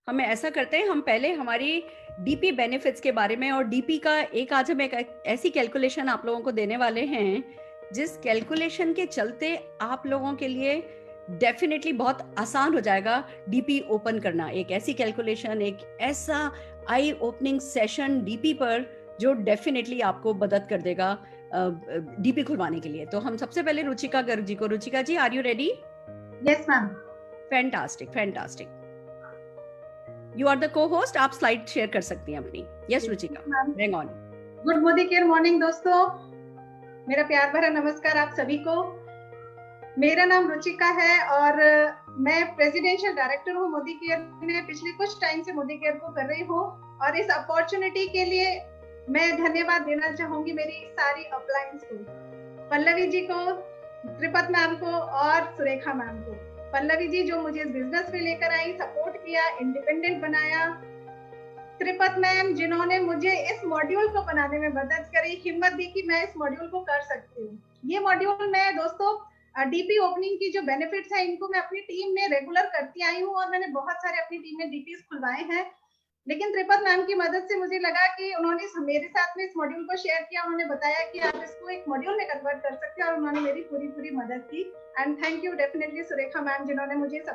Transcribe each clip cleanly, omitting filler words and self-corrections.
हम ऐसा करते हैं, हम पहले हमारी डीपी बेनिफिट्स के बारे में और डीपी का आज हम एक ऐसी कैलकुलेशन आप लोगों को देने वाले हैं जिस कैलकुलेशन के चलते आप लोगों के लिए डेफिनेटली बहुत आसान हो जाएगा डीपी ओपन करना। एक ऐसी कैलकुलेशन, एक ऐसा आई ओपनिंग सेशन डीपी पर जो डेफिनेटली आपको मदद कर देगा डीपी खुलवाने के लिए। तो हम सबसे पहले रुचिका गर्ग जी को, Ruchika ji are you ready? Yes ma'am. Fantastic fantastic, you are the co-host, आप स्लाइड शेयर कर सकती हैं अपनी। Yes Ruchika, hang on. Good Modi care morning दोस्तों, मेरा प्यार भरा नमस्कार आप सभी को। मेरा नाम रुचिका है और मैं प्रेसिडेंशियल डायरेक्टर हूँ मोदी केयर में। पिछले कुछ टाइम से मोदी केयर को कर रही हूँ और इस अपॉर्चुनिटी के लिए मैं धन्यवाद देना चाहूंगी मेरी सारी अपलाइंस को, पल्लवी जी को, त्रिपत मैम को और सुरेखा मैम को। पल्लवी जी जो मुझे इस बिजनेस में लेकर आई, सपोर्ट किया, इंडिपेंडेंट बनाया। त्रिपत मैम जिन्होंने मुझे इस मॉड्यूल को बनाने में मदद करी, हिम्मत दी कि मैं इस मॉड्यूल को कर सकती हूँ। ये मॉड्यूल मैं दोस्तों डीपी ओपनिंग की जो बेनिफिट्स है इनको मैं अपनी टीम में रेगुलर करती आई हूँ और मैंने बहुत सारे अपनी टीम में डीपीज खुलवाए हैं। लेकिन त्रिपत मैम की मदद से मुझे लगा कि उन्होंने मेरे साथ में इस मॉड्यूल को शेयर किया। उन्होंने बताया कि आप इसको एक मॉड्यूल में कन्वर्ट कर सकते हैं और उन्होंने मेरी पूरी मदद की। And thank you definitely Surekha ma'am जिन्होंने मुझे इस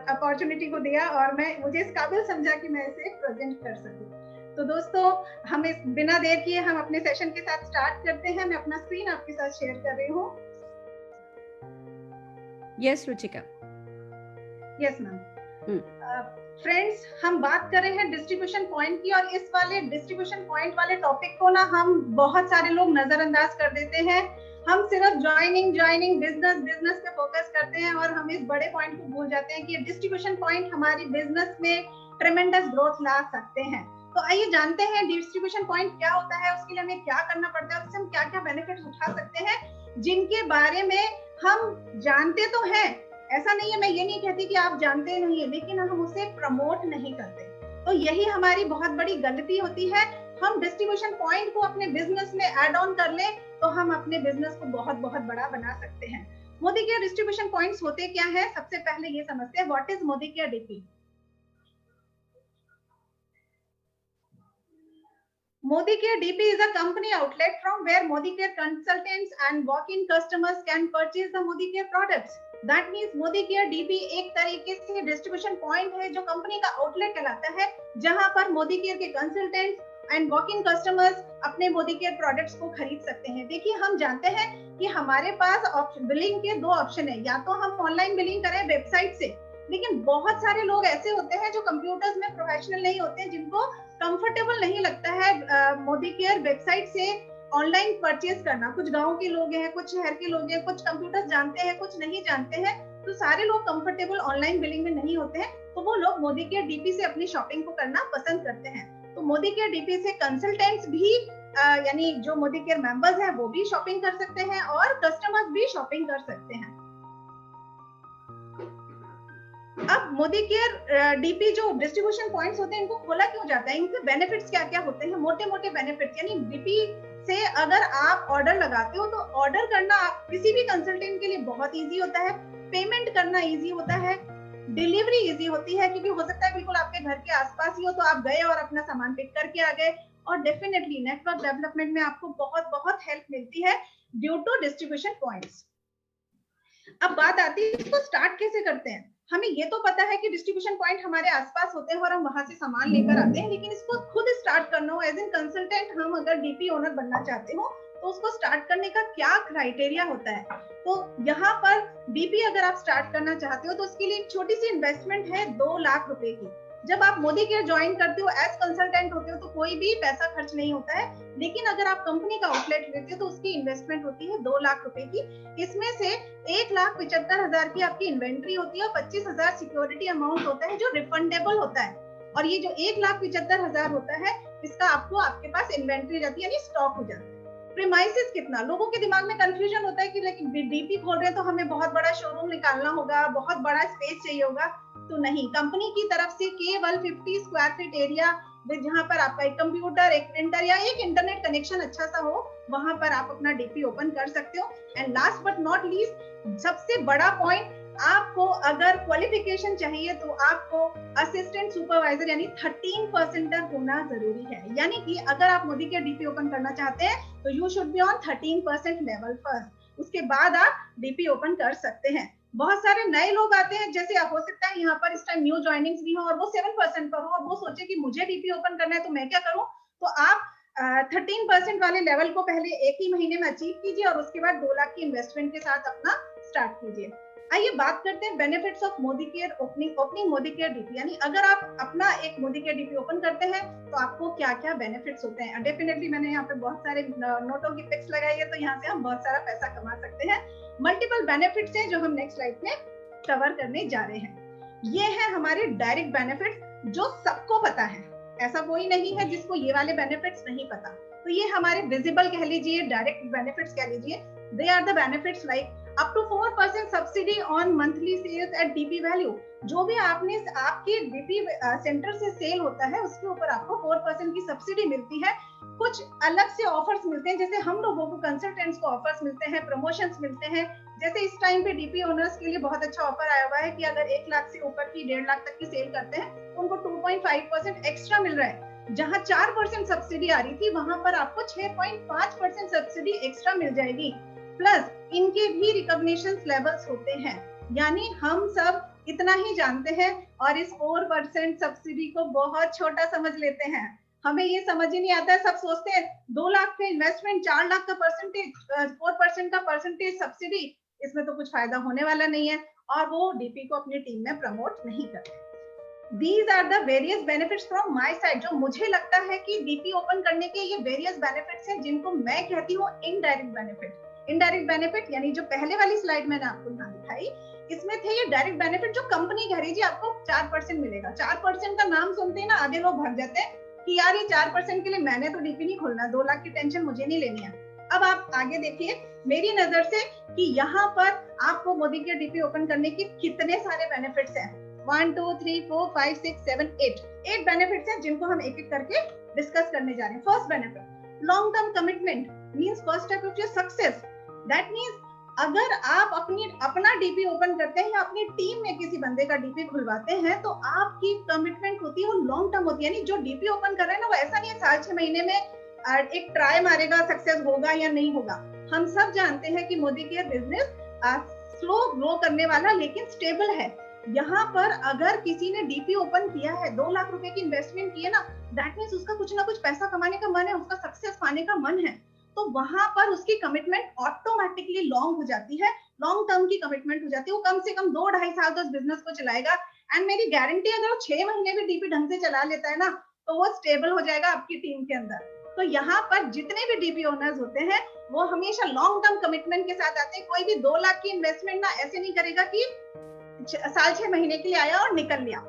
अपॉर्चुनिटी को दिया और मुझे इस काबिल समझा कि मैं इसे प्रेजेंट कर सकूं। तो दोस्तों हम इस बिना देर किए हम अपने सेशन के साथ स्टार्ट करते हैं। मैं अपना स्क्रीन आपके साथ शेयर कर रही हूँ। Yes Ruchika. Yes ma'am. Friends हम बात कर रहे हैं डिस्ट्रीब्यूशन पॉइंट की और इस वाले डिस्ट्रीब्यूशन पॉइंट वाले टॉपिक को ना हम बहुत सारे लोग नजरअंदाज कर देते हैं। हम सिर्फ ज्वाइनिंग बिजनेस पे फोकस करते हैं और हम इस बड़े पॉइंट को भूल जाते हैं कि डिस्ट्रीब्यूशन पॉइंट हमारी बिजनेस में ट्रेमेंडस ग्रोथ ला सकते हैं। तो आइए जानते हैं डिस्ट्रीब्यूशन पॉइंट क्या होता है, उसके लिए हमें क्या करना पड़ता है, उससे हम क्या क्या बेनिफिट्स उठा सकते हैं जिनके बारे में हम जानते तो हैं। ऐसा नहीं है, मैं ये नहीं कहती कि आप जानते नहीं है, लेकिन हम उसे प्रमोट नहीं करते। तो यही हमारी बहुत बड़ी गलती होती है। हम डिस्ट्रीब्यूशन पॉइंट को अपने बिजनेस में ऐड ऑन कर लें तो हम अपने बिजनेस को बहुत बड़ा बना सकते हैं। मोदी केयर डिस्ट्रीब्यूशन पॉइंट्स होते क्या है, सबसे पहले ये समझते हैं what is Modi care DP. Modi Care DP is a company outlet from where Modi Care consultants and walk-in customers can purchase the Modi Care products. That means Modi Care DP एक तरीके से डिस्ट्रीब्यूशन पॉइंट है जो company का outlet कहलाता है, जहां पर मोदी केयर के कंसल्टेंट्स एंड वॉक-इन कस्टमर्स अपने मोदी केयर प्रोडक्ट्स को खरीद सकते हैं। देखिए हम जानते हैं कि हमारे पास बिलिंग के दो ऑप्शन है, या तो हम ऑनलाइन बिलिंग करें वेबसाइट से, लेकिन बहुत सारे लोग ऐसे होते हैं जो कंप्यूटर्स में प्रोफेशनल नहीं होते हैं, जिनको कंफर्टेबल नहीं लगता है मोदी केयर वेबसाइट से ऑनलाइन परचेज करना। कुछ गांव के लोग हैं, कुछ शहर के लोग हैं, कुछ कंप्यूटर्स जानते हैं, कुछ नहीं जानते हैं। तो सारे लोग कंफर्टेबल ऑनलाइन बिलिंग में नहीं होते हैं, तो वो लोग मोदी केयर डीपी से अपनी शॉपिंग को करना पसंद करते हैं। तो मोदी केयर डीपी से कंसल्टेंट्स भी यानी जो मोदी केयर मेंबर्स हैं वो भी शॉपिंग कर सकते हैं और कस्टमर्स भी शॉपिंग कर सकते हैं। अब मोदी केयर डीपी जो डिस्ट्रीब्यूशन पॉइंट्स होते हैं इनको खोला क्यों जाता है, इनके बेनिफिट्स क्या क्या होते हैं? मोटे बेनिफिट्स, यानी डीपी से अगर आप ऑर्डर लगाते हो तो ऑर्डर करना किसी भी कंसल्टेंट के लिए बहुत इजी होता है, पेमेंट करना इजी होता है, डिलीवरी इजी होती है, क्योंकि हो सकता है बिल्कुल आपके घर के आसपास ही हो तो आप गए और अपना सामान पिक करके आ गए। और डेफिनेटली नेटवर्क डेवलपमेंट में आपको बहुत हेल्प मिलती है ड्यू टू डिस्ट्रीब्यूशन पॉइंट्स। अब बात आती है इसको स्टार्ट कैसे करते हैं। हमें ये तो पता है कि डिस्ट्रीब्यूशन पॉइंट हमारे आसपास होते हैं और हम वहां से सामान लेकर आते हैं, लेकिन इसको खुद स्टार्ट करना हो एज एन कंसल्टेंट, हम अगर डीपी ओनर बनना चाहते हो तो उसको स्टार्ट करने का क्या क्राइटेरिया होता है। तो यहाँ पर डीपी अगर आप स्टार्ट करना चाहते हो तो उसके लिए एक छोटी सी इन्वेस्टमेंट है 2 लाख रुपए की। जब आप मोदी केयर ज्वाइन करते हो एज कंसल्टेंट होते हो तो कोई भी पैसा खर्च नहीं होता है, लेकिन अगर आप कंपनी का आउटलेट लेते हो तो उसकी इन्वेस्टमेंट होती है 2 लाख रुपए की। इसमें से 1,75,000 की आपकी इन्वेंट्री होती है और 25,000 सिक्योरिटी अमाउंट होता है जो रिफंडेबल होता है। और ये जो 1,75,000 होता है इसका आपको आपके पास इन्वेंट्री जाती है, यानी स्टॉक हो जाता है। प्रीमाइसेस कितना, लोगों के दिमाग में कंफ्यूजन होता है कि लेकिन डीपी खोल रहे हैं तो हमें बहुत बड़ा शोरूम निकालना होगा, बहुत बड़ा स्पेस चाहिए होगा। तो नहीं, कंपनी की तरफ से केवल 50 स्क्वायर फीट एरिया जहां पर आपका एक कंप्यूटर, एक प्रिंटर या एक इंटरनेट कनेक्शन अच्छा सा हो, वहां पर आप अपना डीपी ओपन कर सकते हो। And last but not least, सबसे बड़ा पॉइंट, आपको अगर क्वालिफिकेशन चाहिए तो आपको असिस्टेंट सुपरवाइजर यानी 13% होना जरूरी है। यानी कि अगर आप मोदी केयर डीपी ओपन करना चाहते हैं तो you should be on 13% level first, उसके बाद आप डीपी ओपन कर सकते हैं। बहुत सारे नए लोग आते हैं, जैसे हो सकता है यहाँ पर इस टाइम न्यू ज्वाइनिंग्स भी हो और वो 7% पर हो और वो सोचे कि मुझे डीपी ओपन करना है तो मैं क्या करूं, तो आप 13% वाले लेवल को पहले एक ही महीने में अचीव कीजिए और उसके बाद 2 लाख की इन्वेस्टमेंट के साथ अपना स्टार्ट कीजिए। आइए बात करते हैं benefits of Modi care opening Modi care DP. यानी अगर आप अपना एक मोदी केयर डीपी ओपन करते हैं तो आपको क्या क्या बेनिफिट्स होते हैं। डेफिनेटली मैंने यहाँ पे बहुत सारे नोटों की पिक्स लगाई है, तो यहाँ से हम बहुत सारा पैसा कमा सकते हैं। मल्टीपल बेनिफिट्स हैं जो हम नेक्स्ट स्लाइड में कवर करने जा रहे हैं। ये है हमारे डायरेक्ट बेनिफिट्स जो सबको पता है, ऐसा कोई नहीं है जिसको ये वाले बेनिफिट्स नहीं पता। तो ये हमारे विजिबल कह लीजिए, डायरेक्ट बेनिफिट्स कह लीजिए। They are the benefits like up to 4% subsidy on monthly sales at DP value. जो भी आपके डीपी सेंटर से सेल होता है उसके ऊपर आपको 4% की सब्सिडी मिलती है। कुछ अलग से ऑफर्स मिलते हैं, जैसे हम लोगों को कंसल्टेंट्स को ऑफर्स मिलते हैं, प्रमोशंस मिलते हैं। जैसे इस टाइम पे डीपी ओनर्स के लिए बहुत अच्छा ऑफर आया हुआ है कि अगर 1 लाख से ऊपर की 1.5 लाख तक की सेल करते हैं तो उनको 2.5% एक्स्ट्रा मिल रहा है। जहां 4% सब्सिडी आ रही थी वहां पर आपको 6.5% सब्सिडी एक्स्ट्रा मिल जाएगी। प्लस इनके भी रिकॉग्निशन लेवल्स होते हैं, यानी हम सब इतना ही जानते हैं और इस 4% सब्सिडी को बहुत छोटा समझ लेते हैं। हमें ये समझ ही नहीं आता है, सब सोचते हैं 2 लाख का इन्वेस्टमेंट, 4 लाख का परसेंटेज, 4% का परसेंटेज सब्सिडी, इसमें तो कुछ फायदा होने वाला नहीं है और वो डीपी को अपनी टीम में प्रमोट नहीं करते। These are the various benefits from my side। जो मुझे लगता है कि डीपी ओपन करने के ये वेरियस बेनिफिट्स हैं जिनको मैं कहती हूँ इनडायरेक्ट बेनिफिट। इनडायरेक्ट बेनिफिट यानी जो पहले वाली स्लाइड मैंने आपको यहाँ दिखाई, इसमें थे ये डायरेक्ट बेनिफिट जो कंपनी कह रही थी आपको 4% मिलेगा। 4% का नाम सुनते ही ना आधे लोग भाग जाते हैं कि यार ये 4% के लिए मैंने तो डीपी नहीं खोलना, 2 लाख की टेंशन मुझे नहीं लेनी है। अब आप आगे देखिए मेरी नजर से कि यहाँ पर आपको मोदी के डीपी ओपन करने के कितने सारे बेनिफिट्स हैं। 1 2 3 4 5 6 7 8 बेनिफिट्स हैं जिनको हम एक एक करके डिस्कस करने जा रहे हैं। First benefit, long term commitment means first step of your success. That means अगर आप अपना डीपी ओपन करते हैं या अपनी टीम में किसी बंदे का डीपी खुलवाते हैं तो आपकी कमिटमेंट होती है वो लॉन्ग टर्म होती है। यानी जो डीपी ओपन कर रहे हैं ना वो ऐसा नहीं है 6 महीने में एक ट्राई मारेगा सक्सेस होगा या नहीं होगा। हम सब जानते हैं कि Modi care business slow grow करने वाला लेकिन स्टेबल है। यहाँ पर अगर किसी ने डीपी ओपन किया है, 2 लाख रुपए की इन्वेस्टमेंट की है ना, दैट मींस उसका कुछ ना कुछ पैसा कमाने का मन है, उसका सक्सेस पाने का मन है, तो वहां पर उसकी कमिटमेंट ऑटोमेटिकली लॉन्ग हो जाती है, लॉन्ग टर्म की कमिटमेंट हो जाती है। वो कम से कम 2-2.5 साल तो उस बिजनेस को चलाएगा। एंड मेरी गारंटी अगर वो 6 महीने भी डीपी ढंग से चला लेता है ना तो वो स्टेबल हो जाएगा आपकी टीम के अंदर। तो यहाँ पर जितने भी डीपी ओनर्स होते हैं वो हमेशा लॉन्ग टर्म कमिटमेंट के साथ आते हैं। कोई भी 2 लाख की इन्वेस्टमेंट ना ऐसे नहीं करेगा कि साल 6 महीने के लिए आया और निकल लिया।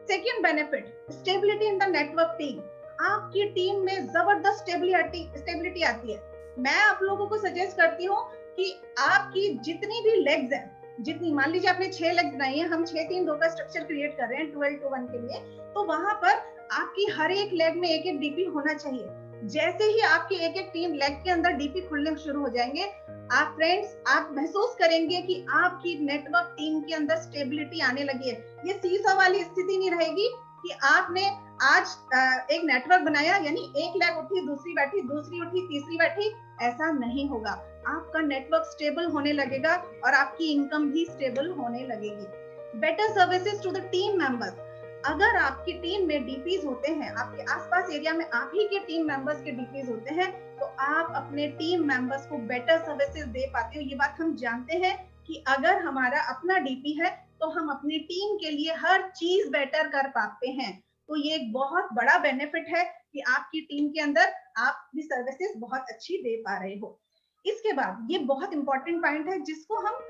Second benefit, stability in the network team. आपकी टीम में जबरदस्त स्टेबिलिटी आती है। मैं आप लोगों को सजेस्ट करती हूँ कि आपकी जितनी भी लेग्स हैं, जितनी मान लीजिए आपने 6 लेग्स बनाई है, हम 6-3-2 का स्ट्रक्चर क्रिएट कर रहे हैं 12-1 के लिए, तो वहां पर आपकी हर एक लेग में एक एक डीपी होना चाहिए। जैसे ही आपकी एक एक टीम लेग के अंदर डीपी खुलने शुरू हो जाएंगे, आप फ्रेंड्स आप महसूस करेंगे कि आपकी नेटवर्क टीम के अंदर स्टेबिलिटी आने लगी है। ये सीसॉ वाली स्थिति नहीं रहेगी कि आपने आज एक नेटवर्क बनाया यानी एक लेग उठी, दूसरी बैठी, दूसरी उठी, तीसरी बैठी, ऐसा नहीं होगा। आपका नेटवर्क स्टेबल होने लगेगा और आपकी इनकम भी स्टेबल होने लगेगी। Better services to the team members. अगर आपकी टीम में डीपीज होते हैं, आपके आसपास एरिया में आप ही के टीम मेंबर्स के डीपीज होते हैं, तो आप अपने टीम मेंबर्स को बेटर सर्विसेज दे पाते हो। ये बात हम जानते हैं कि अगर हमारा अपना डीपी है तो हम अपनी टीम के लिए हर चीज बेटर कर पाते हैं। तो ये एक बहुत बड़ा बेनिफिट है कि आपकी टीम के अंदर आप भी सर्विसेज बहुत अच्छी दे पा रहे हो। इसके बाद ये बहुत इंपॉर्टेंट पॉइंट है जिसको हम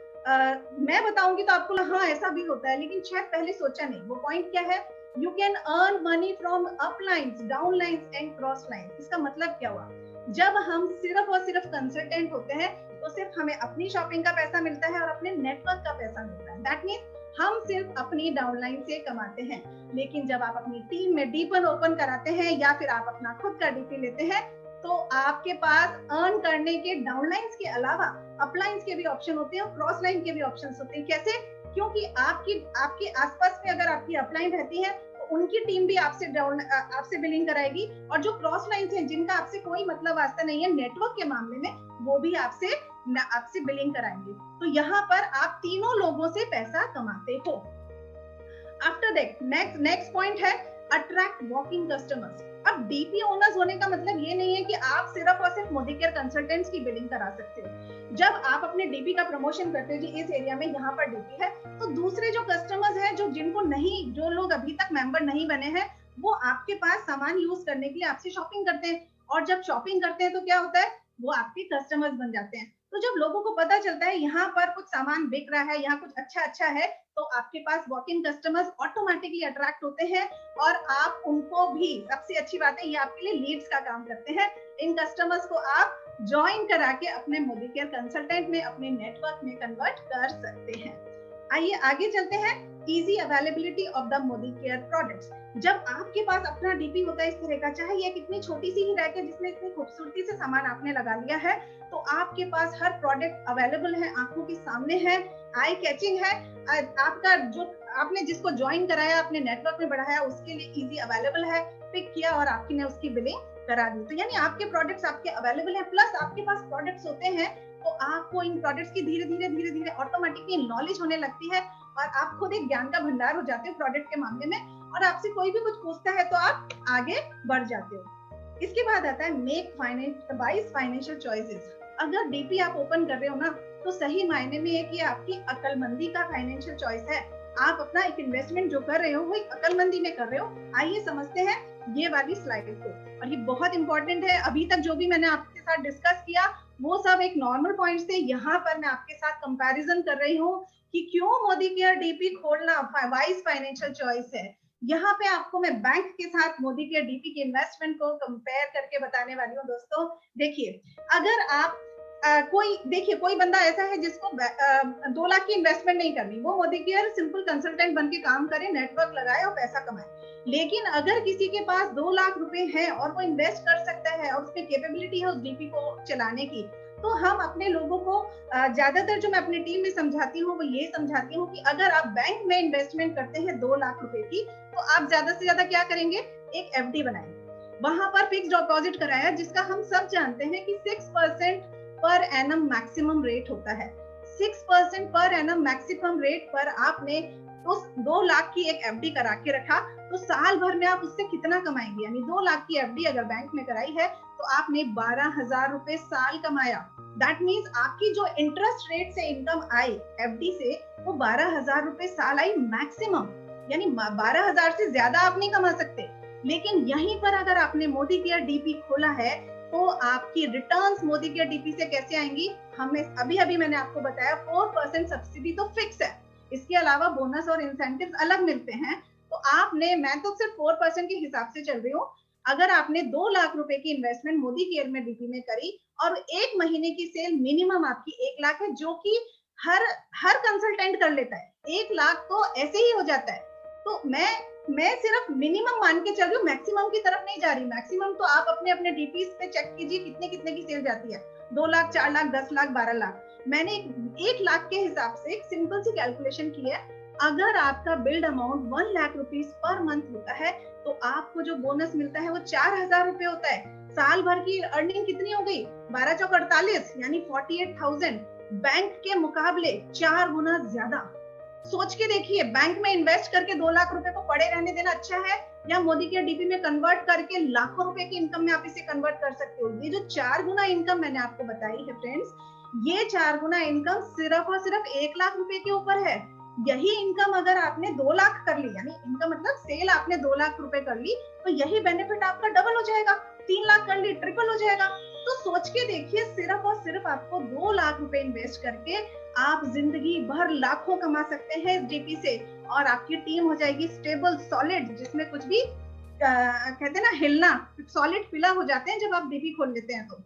मैं बताऊंगी तो आपको हाँ ऐसा भी होता है, लेकिन शायद पहले सोचा नहीं। वो पॉइंट क्या है? You can earn money from up lines, down lines and cross lines. इसका मतलब क्या हुआ? जब हम सिर्फ और सिर्फ कंसल्टेंट होते हैं तो सिर्फ हमें अपनी शॉपिंग का पैसा मिलता है और अपने नेटवर्क का पैसा मिलता है। दैट मीन्स हम सिर्फ अपनी डाउनलाइन से कमाते हैं। लेकिन जब आप अपनी टीम में डीपन ओपन कराते हैं या फिर आप अपना खुद का डीपी लेते हैं तो आपके पास अर्न करने के डाउनलाइंस के अलावा अपलाइंस के भी ऑप्शन होते हैं और क्रॉस लाइन के भी ऑप्शंस होते हैं। कैसे? क्योंकि आपकी आपके आसपास में अगर आपकी अपलाइन रहती है तो उनकी टीम भी आपसे बिलिंग कराएगी, और जो क्रॉस लाइन है जिनका आपसे कोई मतलब वास्ता नहीं है नेटवर्क के मामले में, वो भी आपसे बिलिंग कराएंगे। तो यहाँ पर आप तीनों लोगों से पैसा कमाते हो। आफ्टर दैट नेक्स्ट पॉइंट है अट्रैक्ट वॉकिंग कस्टमर्स। अब डीपी ओनर्स होने का मतलब ये नहीं है कि आप सिर्फ और सिर्फ मोदी केयर कंसल्टेंट्स की बिलिंग करा सकते हो। जब आप अपने डीपी का प्रमोशन करते हो, जी इस एरिया में यहाँ पर डीपी है, तो दूसरे जो कस्टमर्स हैं जो लोग अभी तक मेंबर नहीं बने हैं, वो आपके पास सामान यूज करने के लिए आपसे शॉपिंग करते हैं, और जब शॉपिंग करते हैं तो क्या होता है, वो आपके कस्टमर्स बन जाते हैं। तो जब लोगों को पता चलता है यहाँ पर कुछ सामान बिक रहा है, यहाँ कुछ अच्छा है, तो आपके पास walk in customers automatically attract होते हैं, और आप उनको भी, सबसे अच्छी बात है, ये आपके लिए लीड्स का काम करते हैं। इन कस्टमर्स को आप ज्वाइन करा के अपने मोदी केयर कंसल्टेंट में, अपने नेटवर्क में कन्वर्ट कर सकते हैं। आइए आगे चलते हैं। Easy availability of the Modi care products. जब आपके पास अपना डीपी होता है इस तरह का, चाहे ये कितनी छोटी सी ही रैक है जिसमें इतनी खूबसूरती से सामान आपने लगा लिया है, तो आपके पास हर प्रोडक्ट अवेलेबल है, आंखों के सामने है, आई कैचिंग है। आपका जो आपने जिसको ज्वाइन कराया, अपने नेटवर्क में बढ़ाया, उसके लिए इजी अवेलेबल है, पिक किया और आपकी ने उसकी बिलिंग करा दी। तो यानी आपके प्रोडक्ट्स आपके अवेलेबल है, प्लस आपके पास प्रोडक्ट्स होते हैं, तो आपको इन प्रोडक्ट्स की धीरे धीरे ऑटोमेटिकली नॉलेज होने लगती है, और आप खुद एक ज्ञान का भंडार हो जाते हो प्रोडक्ट के मामले में, और आपसे कोई भी कुछ पूछता है तो आप आगे बढ़ जाते हो। इसके बाद आता है मेक वाइज फाइनेंशियल चॉइसेस। अगर डीपी आप ओपन कर रहे हो ना, तो सही मायने में ये आपकी अकलमंदी का फाइनेंशियल चॉइस है। आप अपना एक इन्वेस्टमेंट जो कर रहे हो वो एक अकलमंदी में कर रहे हो। आइए समझते हैं ये वाली स्लाइड को, और ये बहुत इंपॉर्टेंट है। अभी तक जो भी मैंने आपके साथ डिस्कस किया वो सब एक नॉर्मल पॉइंट थे। यहाँ पर मैं आपके साथ कंपैरिजन कर रही हूँ कि क्यों मोदी केयर डीपी खोलना वाइज फाइनेंशियल चॉइस है। यहाँ पे आपको मैं बैंक के साथ मोदी केयर डीपी के इन्वेस्टमेंट को कंपेयर करके बताने वाली हूँ। दोस्तों देखिए, अगर आप कोई बंदा ऐसा है जिसको 2 लाख की इन्वेस्टमेंट नहीं करनी, वो मोदी केयर सिंपल कंसल्टेंट बन के काम करे, नेटवर्क लगाए और पैसा कमाए। लेकिन अगर किसी के पास 2 लाख रुपए है और वो इन्वेस्ट कर सकता है और उसमें कैपेबिलिटी है उस डीपी को चलाने की, तो हम अपने लोगों को ज्यादातर जो मैं अपनी टीम में समझाती हूँ वो ये समझाती हूँ कि अगर आप बैंक में इन्वेस्टमेंट करते हैं 2 लाख रुपए की, तो आप ज्यादा से ज्यादा क्या करेंगे, एक एफडी बनाएंगे, वहां पर फिक्स डिपॉजिट कराया, जिसका हम सब जानते हैं कि 6% पर एनम मैक्सिमम रेट होता है। 6% पर एनम मैक्सिमम रेट पर आपने उस 2 लाख की एक एफडी करा के रखा, तो साल भर में आप उससे कितना कमाएंगे। यानी 2 लाख की एफडी अगर बैंक में कराई है तो आपने 12,000 रुपए साल कमाया। दैट मीन्स आपकी जो इंटरेस्ट रेट से इनकम आई एफडी से, वो 12,000 रुपए साल आई मैक्सिमम। यानी 12,000 से ज्यादा आप नहीं कमा सकते। लेकिन यहीं पर अगर आपने मोदी केयर डीपी खोला है, तो आपकी रिटर्न्स मोदी केयर डीपी से कैसे आएंगी, हमने अभी मैंने आपको बताया 4% सब्सिडी तो फिक्स है, इसके अलावा बोनस और इंसेंटिव अलग मिलते हैं। तो आपने, मैं तो सिर्फ 4% के हिसाब से चल रही हूँ, अगर आपने 2 लाख रुपए की इन्वेस्टमेंट मोदी केयर में डीपी में करी और एक महीने की सेल मिनिमम आपकी 1 लाख है, जो कि हर कंसल्टेंट कर लेता है। 1 लाख तो ऐसे ही हो जाता है। तो मैं सिर्फ मिनिमम मान के चल रही हूँ, मैक्सिमम की तरफ नहीं जा रही। मैक्सिमम तो आप अपने डीपीज पे चेक कीजिए कितने की सेल जाती है, 2 लाख, 4 लाख, 10 लाख, 12 लाख। मैंने 1 लाख के हिसाब से एक सिंपल सी कैलकुलेशन की है। अगर आपका build amount 1 lakh rupees per month होता है, तो आपको जो बोनस मिलता है वो 4,000 रुपए होता है। साल भर की अर्निंग कितनी हो गई, 12 चौक 48, यानी 48,000। बैंक के मुकाबले 4 गुना ज्यादा। सोच के देखिए, बैंक में इन्वेस्ट करके 2 लाख रुपए को पड़े रहने देना अच्छा है, या मोदी केयर डीपी में कन्वर्ट करके लाखों रुपए की इनकम में आप इसे कन्वर्ट कर सकते हो। ये जो 4 गुना इनकम मैंने आपको बताई है फ्रेंड्स, ये 4 गुना इनकम सिर्फ और सिर्फ 1 लाख रुपए के ऊपर है। यही इनकम अगर आपने 2 लाख कर ली, यानी इनकम मतलब सेल आपने 2 लाख रुपए कर ली, तो यही बेनिफिट आपका डबल हो जाएगा। 3 लाख कर ली, ट्रिपल हो जाएगा। तो सोच के देखिए, सिर्फ और सिर्फ आपको 2 लाख रुपए इन्वेस्ट करके आप जिंदगी भर लाखों कमा सकते हैं इस डीपी से, और आपकी टीम हो जाएगी स्टेबल, सॉलिड, जिसमें कुछ भी कहते हैं ना हिलना, सॉलिड पिलर हो जाते हैं जब आप डीपी खोल लेते हैं। तो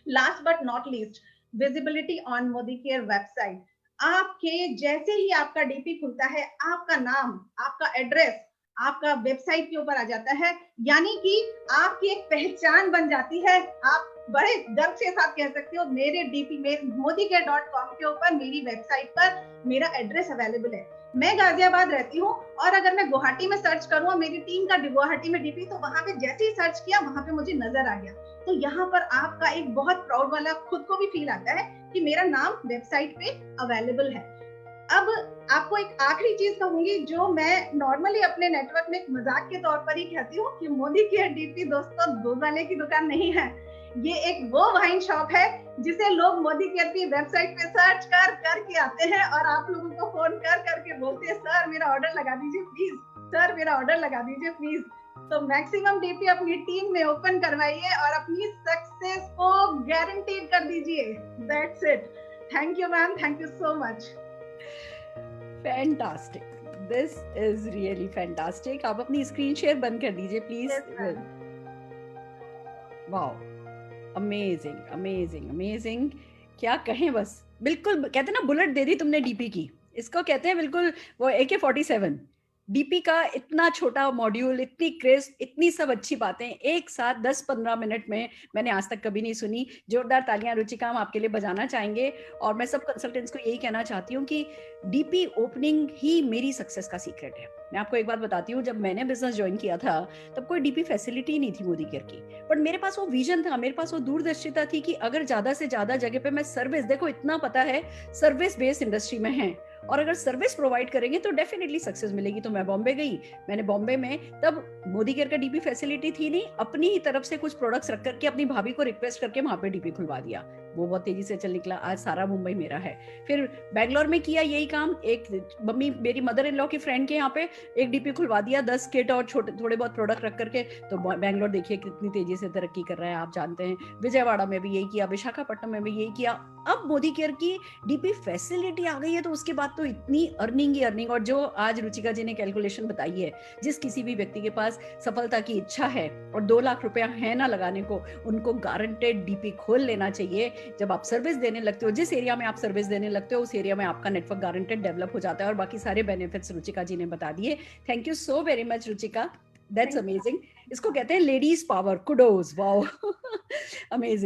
last but not least, visibility on Modi care website. आपके जैसे ही आपका डीपी खुलता है, आपका नाम, आपका एड्रेस आपका वेबसाइट के ऊपर आ जाता है, यानी कि आपकी एक पहचान बन जाती है। आप बड़े गर्व के साथ कह सकती हूँ, मेरे डीपी में modicare.com के ऊपर मेरी वेबसाइट पर मेरा एड्रेस अवेलेबल है। मैं गाजियाबाद रहती हूँ और अगर मैं गुवाहाटी में सर्च करूँ मेरी टीम का गुवाहाटी में डीपी, तो वहां पे जैसे ही सर्च किया वहां पे मुझे नजर आ गया। तो यहाँ पर आपका एक बहुत प्राउड वाला खुद को भी फील आता है कि मेरा नाम वेबसाइट पे अवेलेबल है। अब आपको एक आखिरी चीज कहूंगी जो मैं नॉर्मली अपने नेटवर्क में एक मजाक के तौर पर ही कहती हूँ कि मोदी केयर डीपी दोस्तों दूधाने की दुकान नहीं है, ये एक वो वाइन शॉप है जिसे लोग मोदी केयर की वेबसाइट पे सर्च कर करके आते हैं और आप लोगों को फोन कर करके बोलते हैं सर मेरा ऑर्डर लगा दीजिए प्लीज, सर मेरा ऑर्डर लगा दीजिए प्लीज। तो मैक्सिमम डीपी अपनी टीम में ओपन करवाइए और अपनी सक्सेस को गारंटीड कर दीजिए। That's it. Thank you ma'am, thank you so much. Fantastic, this is really fantastic. आप अपनी स्क्रीन शेयर बंद कर दीजिए please. Wow, amazing amazing amazing, क्या कहें, बस बिल्कुल कहते हैं ना बुलेट दे दी तुमने डीपी की, इसको कहते हैं बिल्कुल वो AK-47। डीपी का इतना छोटा मॉड्यूल, इतनी क्रिस्प, इतनी सब अच्छी बातें एक साथ 10-15 मिनट में मैंने आज तक कभी नहीं सुनी। जोरदार तालियां रुचिका हम आपके लिए बजाना चाहेंगे। और मैं सब कंसल्टेंट्स को यही कहना चाहती हूँ कि डीपी ओपनिंग ही मेरी सक्सेस का सीक्रेट है। मैं आपको एक बात बताती हूँ, जब मैंने बिजनेस ज्वाइन किया था तब कोई डीपी फैसिलिटी नहीं थी मोदी केयर की, बट मेरे पास वो विजन था, मेरे पास वो दूरदर्शिता थी कि अगर ज्यादा से ज्यादा जगह पे मैं सर्विस, देखो इतना पता है सर्विस बेस्ड इंडस्ट्री में है, और अगर सर्विस प्रोवाइड करेंगे तो डेफिनेटली सक्सेस मिलेगी। तो मैं बॉम्बे गई, मैंने बॉम्बे में तब मोदी केयर का डीपी फैसिलिटी थी नहीं, अपनी ही तरफ से कुछ प्रोडक्ट्स रख करके अपनी भाभी को रिक्वेस्ट करके वहां पे डीपी खुलवा दिया। वो बहुत तेजी से चल निकला, आज सारा मुंबई मेरा है। फिर बैंगलोर में किया यही काम, एक मम्मी मेरी मदर इन लॉ की फ्रेंड के यहाँ पे एक डीपी खुलवा दिया 10 किट और छोटे थोड़े बहुत प्रोडक्ट रख करके। तो बैंगलोर देखिए कितनी तेजी से तरक्की कर रहा है, आप जानते हैं। विजयवाड़ा में भी यही किया, विशाखापट्टनम में भी यही किया। अब मोदी केयर की डीपी फैसिलिटी आ गई है तो उसके बाद तो इतनी अर्निंग ही अर्निंग। और जो आज रुचिका जी ने कैलकुलेशन बताई है, जिस किसी भी व्यक्ति के पास सफलता की इच्छा है और 2 लाख रुपया है ना लगाने को, उनको गारंटेड डीपी खोल लेना चाहिए। जब आप सर्विस देने लगते हो, जिस एरिया में आप सर्विस देने लगते हो उस एरिया में आपका नेटवर्क गारंटेड डेवलप हो जाता है। और बाकी सारे बेनिफिट्स रुचिका जी ने बता दिए। Thank you so very much Ruchika, that's amazing. इसको कहते हैं ladies power, kudos, wow amazing.